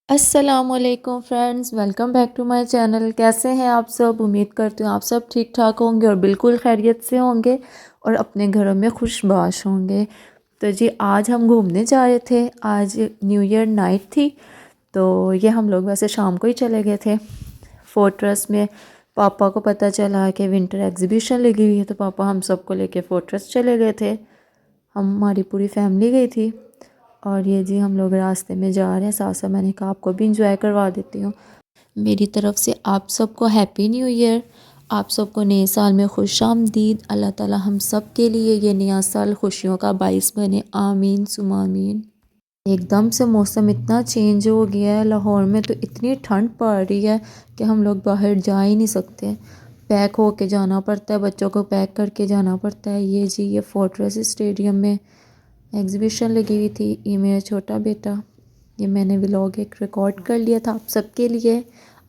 السلام علیکم friends, welcome back to my channel. کیسے ہیں آپ سب؟ امید کرتی ہوں آپ سب ٹھیک ٹھاک ہوں گے اور بالکل خیریت سے ہوں گے اور اپنے گھروں میں خوش باش ہوں گے۔ تو جی آج ہم گھومنے جا رہے تھے، آج نیو ایئر نائٹ تھی، تو یہ ہم لوگ ویسے شام کو ہی چلے گئے تھے فورٹرس میں۔ پاپا کو پتہ چلا کہ ونٹر ایگزیبیشن لگی ہوئی ہے تو پاپا ہم سب کو لے کے فورٹرس چلے گئے تھے، ہماری پوری فیملی گئی تھی۔ اور یہ جی ہم لوگ راستے میں جا رہے ہیں، ساتھ ساتھ میں نے کہا آپ کو بھی انجوائے کروا دیتی ہوں۔ میری طرف سے آپ سب کو ہیپی نیو ایئر، آپ سب کو نئے سال میں خوش آمدید۔ اللہ تعالی ہم سب کے لیے یہ نیا سال خوشیوں کا باعث بنے، آمین ثم آمین۔ ایک دم سے موسم اتنا چینج ہو گیا ہے، لاہور میں تو اتنی ٹھنڈ پڑ رہی ہے کہ ہم لوگ باہر جا ہی نہیں سکتے، پیک ہو کے جانا پڑتا ہے، بچوں کو پیک کر کے جانا پڑتا ہے۔ یہ جی یہ فورٹریس اسٹیڈیم میں ایگزیبیشن لگی ہوئی تھی، یہ میرا چھوٹا بیٹا، یہ میں نے ولاگ ایک ریکارڈ کر لیا تھا آپ سب کے لیے۔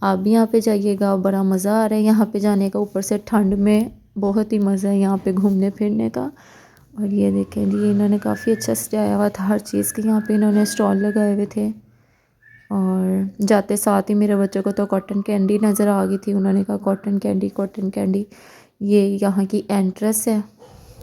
آپ بھی یہاں پہ جائیے گا، بڑا مزہ آ رہا ہے یہاں پہ جانے کا، اوپر سے ٹھنڈ میں بہت ہی مزہ ہے یہاں پہ گھومنے پھرنے کا۔ اور یہ دیکھیں جی انہوں نے کافی اچھا سجایا ہوا تھا ہر چیز کے، یہاں پہ انہوں نے اسٹال لگائے ہوئے تھے۔ اور جاتے ساتھ ہی میرے بچوں کو تو کاٹن کینڈی نظر آ گئی تھی، انہوں نے کہا کاٹن کینڈی کاٹن کینڈی۔ یہ یہاں کی انٹرس ہے،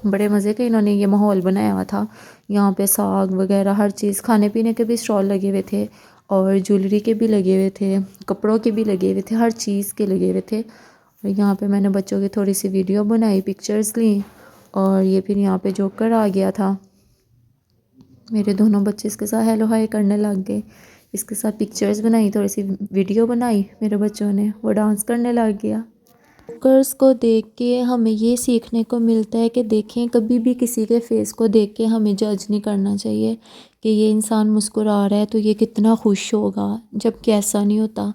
بڑے مزے کا انہوں نے یہ ماحول بنایا ہوا تھا، یہاں پہ ساگ وغیرہ ہر چیز، کھانے پینے کے بھی اسٹال لگے ہوئے تھے اور جویلری کے بھی لگے ہوئے تھے، کپڑوں کے بھی لگے ہوئے تھے، ہر چیز کے لگے ہوئے تھے۔ اور یہاں پہ میں نے بچوں کی تھوڑی سی ویڈیو بنائی، پکچرز لیں، اور یہ پھر یہاں پہ جوکر آ گیا تھا، میرے دونوں بچے اس کے ساتھ ہیلو ہائی کرنے لگ گئے، اس کے ساتھ پکچرز بنائی، تھوڑی سی ویڈیو بنائی میرے بچوں نے، وہ ڈانس کرنے لگ گیا۔ جوکرز کو دیکھ کے ہمیں یہ سیکھنے کو ملتا ہے کہ دیکھیں کبھی بھی کسی کے فیس کو دیکھ کے ہمیں جج نہیں کرنا چاہیے کہ یہ انسان مسکرا رہا ہے تو یہ کتنا خوش ہوگا، جب کہ ایسا نہیں ہوتا۔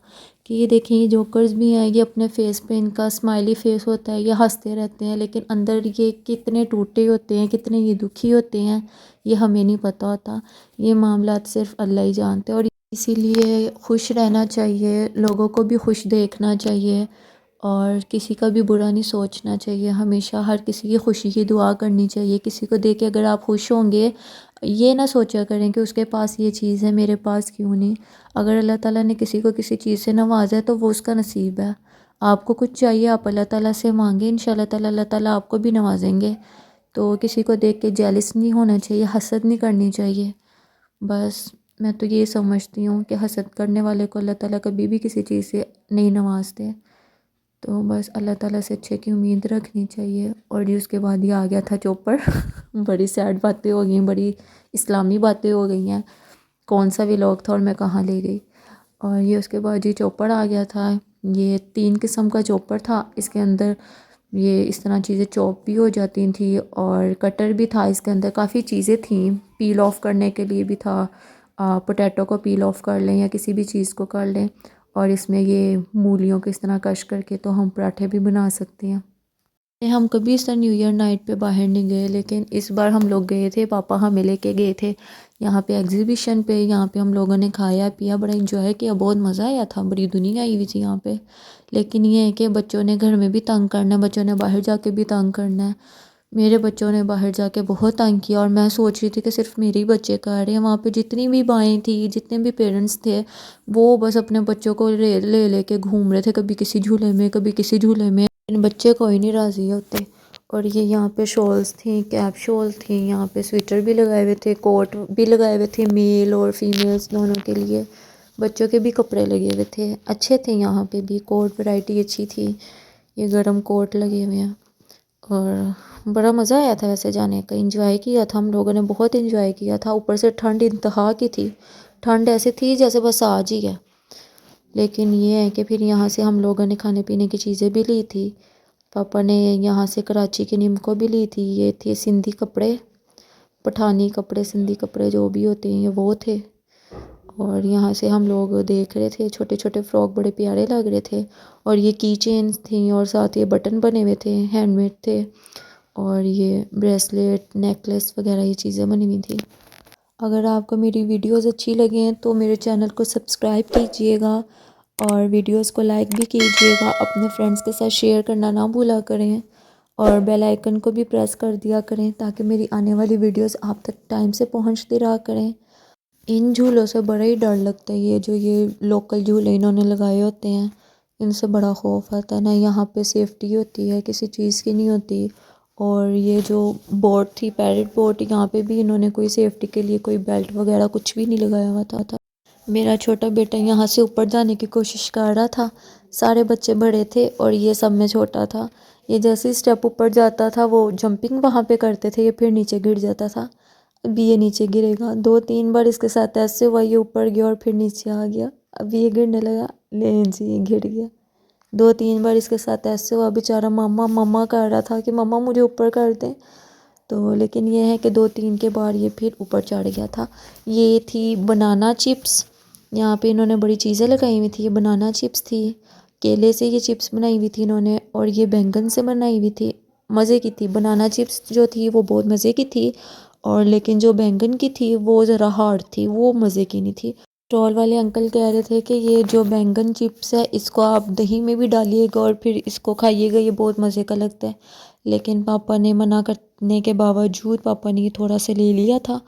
کہ یہ دیکھیں یہ جوکرز بھی ہیں، یہ اپنے فیس پہ ان کا اسمائلی فیس ہوتا ہے، یہ ہنستے رہتے ہیں، لیکن اندر یہ کتنے ٹوٹے ہوتے ہیں، کتنے یہ دکھی ہوتے ہیں، یہ ہمیں نہیں پتہ ہوتا، یہ معاملات صرف اللہ ہی جانتے ہیں۔ اور اسی لیے خوش رہنا چاہیے، لوگوں کو بھی خوش دیکھنا چاہیے اور کسی کا بھی برا نہیں سوچنا چاہیے، ہمیشہ ہر کسی کی خوشی کی دعا کرنی چاہیے۔ کسی کو دیکھ کے اگر آپ خوش ہوں گے، یہ نہ سوچا کریں کہ اس کے پاس یہ چیز ہے میرے پاس کیوں نہیں۔ اگر اللہ تعالیٰ نے کسی کو کسی چیز سے نوازا ہے تو وہ اس کا نصیب ہے، آپ کو کچھ چاہیے آپ اللہ تعالیٰ سے مانگیں، انشاءاللہ تعالیٰ اللہ تعالیٰ آپ کو بھی نوازیں گے۔ تو کسی کو دیکھ کے جیلس نہیں ہونا چاہیے، حسد نہیں کرنی چاہیے۔ بس میں تو یہ سمجھتی ہوں کہ حسد کرنے والے کو اللہ تعالیٰ کبھی بھی کسی چیز سے نہیں نوازتے، تو بس اللہ تعالیٰ سے اچھے کی امید رکھنی چاہیے۔ اور یہ اس کے بعد یہ آ گیا تھا چوپڑ بڑی سیڈ باتیں ہو گئی ہیں، بڑی اسلامی باتیں ہو گئی ہیں، کون سا ولاگ تھا اور میں کہاں لے گئی۔ اور یہ اس کے بعد یہ چوپڑ آ گیا تھا، یہ 3 قسم کا چوپڑ تھا، اس کے اندر یہ اس طرح چیزیں چوپ بھی ہو جاتی تھیں اور کٹر بھی تھا، اس کے اندر کافی چیزیں تھیں، پیل آف کرنے کے لیے بھی تھا، پوٹیٹو کو پیل آف کر لیں یا کسی بھی چیز کو کر لیں، اور اس میں یہ مولیوں کو اس طرح کش کر کے تو ہم پراٹھے بھی بنا سکتے ہیں۔ ہم کبھی اس طرح نیو ایئر نائٹ پہ باہر نہیں گئے، لیکن اس بار ہم لوگ گئے تھے، پاپا ہمیں لے کے گئے تھے یہاں پہ ایگزیبیشن پہ، یہاں پہ ہم لوگوں نے کھایا پیا، بڑا انجوائے کیا، بہت مزہ آیا تھا، بڑی دنیا آئی ہوئی تھی یہاں پہ۔ لیکن یہ ہے کہ بچوں نے گھر میں بھی تنگ کرنا ہے، بچوں نے باہر جا کے بھی تنگ کرنا ہے، میرے بچوں نے باہر جا کے بہت تنگ کیا، اور میں سوچ رہی تھی کہ صرف میرے ہی بچے کر رہے ہیں، وہاں پہ جتنی بھی مائیں تھیں، جتنے بھی پیرنٹس تھے، وہ بس اپنے بچوں کو لے لے کے گھوم رہے تھے، کبھی کسی جھولے میں کبھی کسی جھولے میں، بچے کوئی نہیں راضی ہوتے۔ اور یہ یہاں پہ شالز تھیں، کیپ شال تھیں، یہاں پہ سویٹر بھی لگائے ہوئے تھے، کوٹ بھی لگائے ہوئے تھے، میل اور فیمیلز دونوں کے لیے، بچوں کے بھی کپڑے لگے ہوئے تھے، اچھے تھے یہاں پہ بھی، کوٹ ورائٹی اچھی تھی، یہ گرم کوٹ لگے ہوئے ہیں، اور بڑا مزہ آیا تھا ویسے جانے کا، انجوائے کیا تھا ہم لوگوں نے، بہت انجوائے کیا تھا، اوپر سے ٹھنڈ انتہا کی تھی، ٹھنڈ ایسے تھی جیسے بس آج ہی ہے۔ لیکن یہ ہے کہ پھر یہاں سے ہم لوگوں نے کھانے پینے کی چیزیں بھی لی تھی، پاپا نے یہاں سے کراچی کی نمکو بھی لی تھی، یہ تھے سندھی کپڑے، پٹھانی کپڑے، سندھی کپڑے جو بھی ہوتے ہیں یہ وہ تھے، اور یہاں سے ہم لوگ دیکھ رہے تھے چھوٹے چھوٹے فراک، بڑے پیارے لگ رہے تھے، اور یہ کی چینز تھیں اور ساتھ یہ بٹن بنے ہوئے تھے، ہینڈ میڈ تھے، اور یہ بریسلیٹ نیکلیس وغیرہ یہ چیزیں بنی ہوئی تھیں۔ اگر آپ کو میری ویڈیوز اچھی لگیں تو میرے چینل کو سبسکرائب کیجئے گا اور ویڈیوز کو لائک بھی کیجئے گا، اپنے فرینڈز کے ساتھ شیئر کرنا نہ بھولا کریں، اور بیل آئیکن کو بھی پریس کر دیا کریں تاکہ میری آنے والی ویڈیوز آپ تک ٹائم سے پہنچتی رہا کریں۔ ان جھولوں سے بڑا ہی ڈر لگتا ہے، یہ لوکل جھولے انہوں نے لگائے ہوتے ہیں ان سے بڑا خوف آتا ہے، نہ یہاں پہ سیفٹی ہوتی ہے کسی چیز کی نہیں ہوتی۔ اور یہ جو بوٹ تھی پیرٹ بوٹ، یہاں پہ بھی انہوں نے کوئی سیفٹی کے لیے کوئی بیلٹ وغیرہ کچھ بھی نہیں لگایا ہوا تھا۔ میرا چھوٹا بیٹا یہاں سے اوپر جانے کی کوشش کر رہا تھا، سارے بچے بڑے تھے اور یہ سب میں چھوٹا تھا۔ یہ جیسے ہی اسٹیپ اوپر جاتا تھا وہ جمپنگ وہاں پہ کرتے تھے، یہ پھر نیچے گر جاتا تھا۔ ابھی یہ نیچے گرے گا، 2 3 بار اس کے ساتھ ایسے ہوا، یہ اوپر گیا اور پھر نیچے آ گیا۔ ابھی یہ گرنے لگا، لے جی یہ گر گیا۔ 2 3 بار اس کے ساتھ ایسے ہوا، بیچارہ ماما ماما کر رہا تھا کہ ماما مجھے اوپر کر دیں۔ تو لیکن یہ ہے کہ 2 3 کے بعد یہ پھر اوپر چڑھ گیا تھا۔ یہ تھی بنانا چپس، یہاں پہ انہوں نے بڑی چیزیں لگائی ہوئی تھی۔ یہ بنانا چپس تھی، کیلے سے یہ چپس بنائی ہوئی تھی انہوں نے، اور یہ بینگن سے بنائی ہوئی تھی، مزے کی تھی۔ بنانا چپس جو تھی وہ بہت مزے کی تھی، اور لیکن جو بینگن کی تھی وہ ذرا ہارڈ تھی، وہ مزے کی نہیں تھی۔ اسٹال والے انکل کہہ رہے تھے کہ یہ جو بینگن چپس ہے اس کو آپ دہی میں بھی ڈالیے گا اور پھر اس کو کھائیے گا، یہ بہت مزے کا لگتا ہے۔ لیکن پاپا نے منع کرنے کے باوجود پاپا نے یہ تھوڑا سا لے لیا تھا،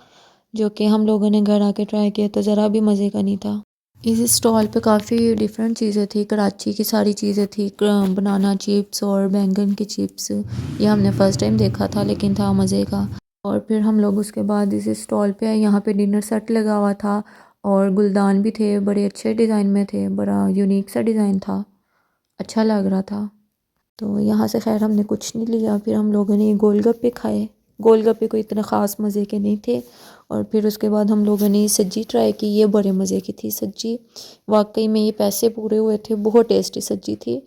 جو کہ ہم لوگوں نے گھر آ کے ٹرائی کیا تو ذرا بھی مزے کا نہیں تھا۔ اس اسٹال پہ کافی ڈیفرنٹ چیزیں تھی، کراچی کی ساری چیزیں تھی، بنانا چپس اور بینگن کی چپس، یہ ہم نے فرسٹ ٹائم دیکھا تھا لیکن تھا مزے کا۔ اور پھر ہم لوگ اس کے بعد اس اسٹال پہ آئے، یہاں پہ ڈنر سیٹ لگا ہوا تھا اور گلدان بھی تھے، بڑے اچھے ڈیزائن میں تھے، بڑا یونیک سا ڈیزائن تھا، اچھا لگ رہا تھا۔ تو یہاں سے خیر ہم نے کچھ نہیں لیا، پھر ہم لوگوں نے گول گپے کھائے۔ گول گپے کوئی اتنا خاص مزے کے نہیں تھے، اور پھر اس کے بعد ہم لوگوں نے سجی ٹرائی کی، یہ بڑے مزے کی تھی سجی، واقعی میں یہ پیسے پورے ہوئے تھے، بہت ٹیسٹی سجی تھی۔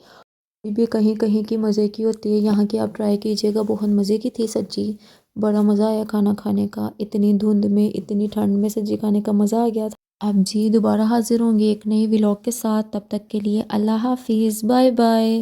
یہ بھی کہیں کہیں کی مزے کی ہوتی ہے، یہاں کی آپ ٹرائی کیجیے گا، بہت مزے کی تھی سجی، بڑا مزہ آیا کھانا کھانے کا، اتنی دھند میں اتنی ٹھنڈ میں سجی کھانے کا مزہ آ گیا تھا۔ اب جی دوبارہ حاضر ہوں گی ایک نئی ولاگ کے ساتھ، تب تک کے لیے اللہ حافظ، بائے بائے۔